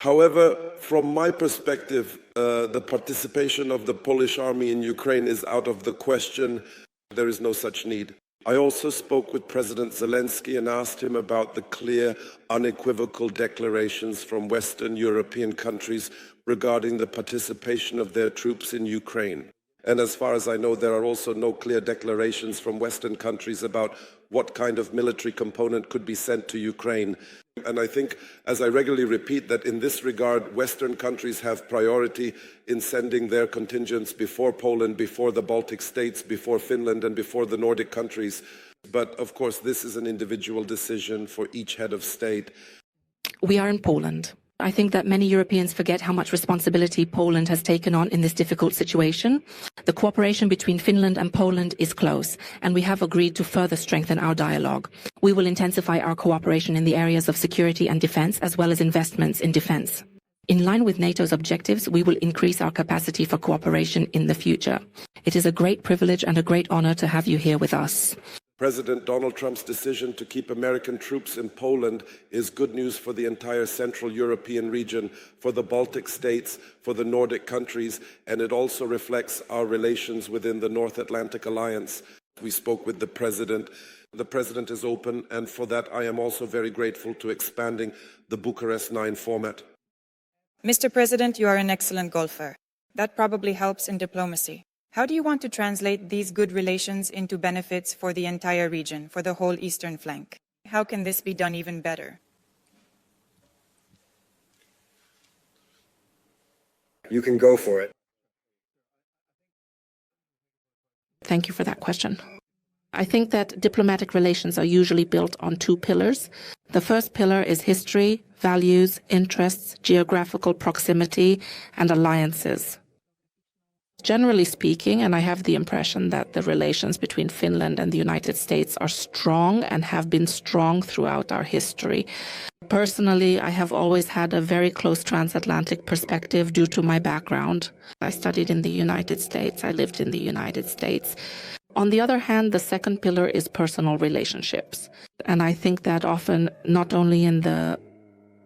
However, from my perspective, the participation of the Polish army in Ukraine is out of the question. There is no such need. I also spoke with President Zelensky and asked him about the clear, unequivocal declarations from Western European countries regarding the participation of their troops in Ukraine. And as far as I know, there are also no clear declarations from Western countries about what kind of military component could be sent to Ukraine. And I think, as I regularly repeat, that in this regard, Western countries have priority in sending their contingents before Poland, before the Baltic states, before Finland, and before the Nordic countries. But of course, this is an individual decision for each head of state. We are in Poland. I think that many Europeans forget how much responsibility Poland has taken on in this difficult situation. The cooperation between Finland and Poland is close, and we have agreed to further strengthen our dialogue. We will intensify our cooperation in the areas of security and defense, as well as investments in defense. In line with NATO's objectives, we will increase our capacity for cooperation in the future. It is a great privilege and a great honor to have you here with us. President Donald Trump's decision to keep American troops in Poland is good news for the entire Central European region, for the Baltic states, for the Nordic countries, and it also reflects our relations within the North Atlantic Alliance. We spoke with the President. The President is open, and for that I am also very grateful to expanding the Bucharest 9 format. Mr. President, you are an excellent golfer. That probably helps in diplomacy. How do you want to translate these good relations into benefits for the entire region, for the whole eastern flank? How can this be done even better? You can go for it. Thank you for that question. I think that diplomatic relations are usually built on two pillars. The first pillar is history, values, interests, geographical proximity, and alliances. Generally speaking, and I have the impression that the relations between Finland and the United States are strong and have been strong throughout our history. Personally, I have always had a very close transatlantic perspective due to my background. I studied in the United States. I lived in the United States. On the other hand, the second pillar is personal relationships. And I think that often, not only in the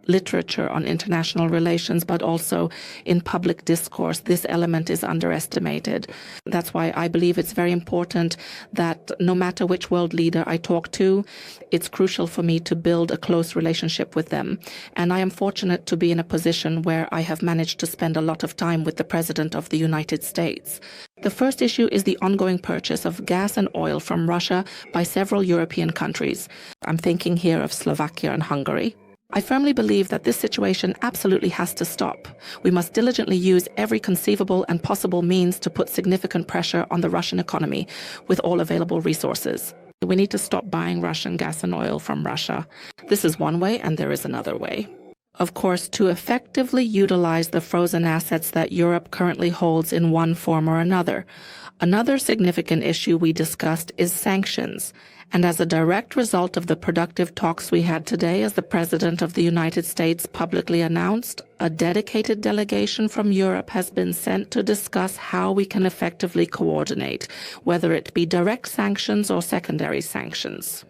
literature on international relations, but also in public discourse, this element is underestimated. That's why I believe it's very important that no matter which world leader I talk to, it's crucial for me to build a close relationship with them. And I am fortunate to be in a position where I have managed to spend a lot of time with the President of the United States. The first issue is the ongoing purchase of gas and oil from Russia by several European countries. I'm thinking here of Slovakia and Hungary. I firmly believe that this situation absolutely has to stop. We must diligently use every conceivable and possible means to put significant pressure on the Russian economy with all available resources. We need to stop buying Russian gas and oil from Russia. This is one way, and there is another way. Of course, to effectively utilize the frozen assets that Europe currently holds in one form or another. Another significant issue we discussed is sanctions. And as a direct result of the productive talks we had today, as the President of the United States publicly announced, a dedicated delegation from Europe has been sent to discuss how we can effectively coordinate, whether it be direct sanctions or secondary sanctions.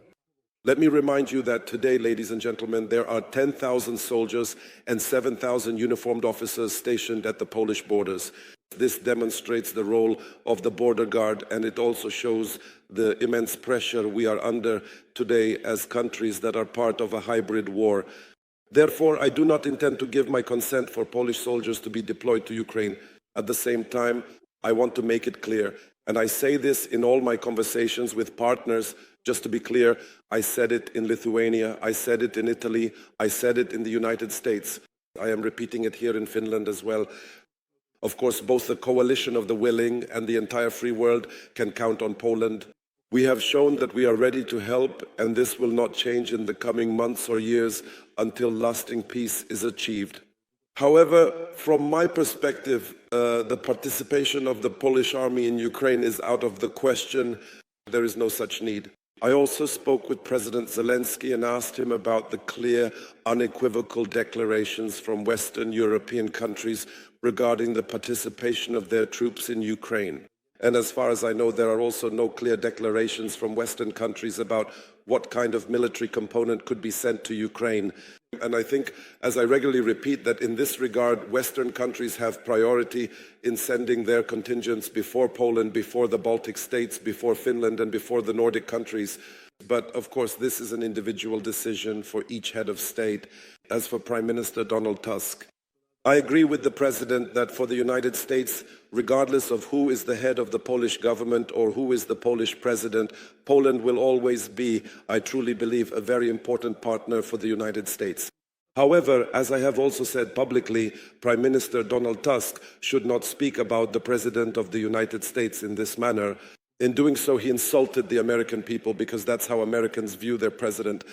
Let me remind you that today, ladies and gentlemen, there are 10,000 soldiers and 7,000 uniformed officers stationed at the Polish borders. This demonstrates the role of the border guard, and it also shows the immense pressure we are under today as countries that are part of a hybrid war. Therefore, I do not intend to give my consent for Polish soldiers to be deployed to Ukraine. At the same time, I want to make it clear, and I say this in all my conversations with partners. Just to be clear, I said it in Lithuania, I said it in Italy, I said it in the United States. I am repeating it here in Finland as well. Of course, both the coalition of the willing and the entire free world can count on Poland. We have shown that we are ready to help, and this will not change in the coming months or years until lasting peace is achieved. However, from my perspective, the participation of the Polish army in Ukraine is out of the question. There is no such need. I also spoke with President Zelensky and asked him about the clear, unequivocal declarations from Western European countries regarding the participation of their troops in Ukraine. And as far as I know, there are also no clear declarations from Western countries about what kind of military component could be sent to Ukraine. And I think, as I regularly repeat, that in this regard, Western countries have priority in sending their contingents before Poland, before the Baltic states, before Finland, and before the Nordic countries. But of course, this is an individual decision for each head of state. As for Prime Minister Donald Tusk, I agree with the President that for the United States, regardless of who is the head of the Polish government or who is the Polish president, Poland will always be, I truly believe, a very important partner for the United States. However, as I have also said publicly, Prime Minister Donald Tusk should not speak about the President of the United States in this manner. In doing so, he insulted the American people because that's how Americans view their president.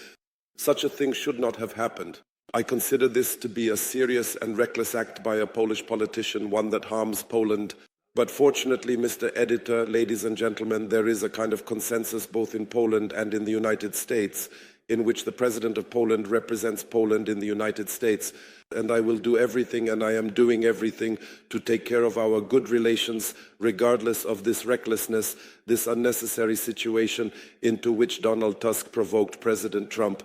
Such a thing should not have happened. I consider this to be a serious and reckless act by a Polish politician, one that harms Poland. But fortunately, Mr. Editor, ladies and gentlemen, there is a kind of consensus both in Poland and in the United States, in which the President of Poland represents Poland in the United States. And I will do everything, and I am doing everything, to take care of our good relations, regardless of this recklessness, this unnecessary situation into which Donald Tusk provoked President Trump.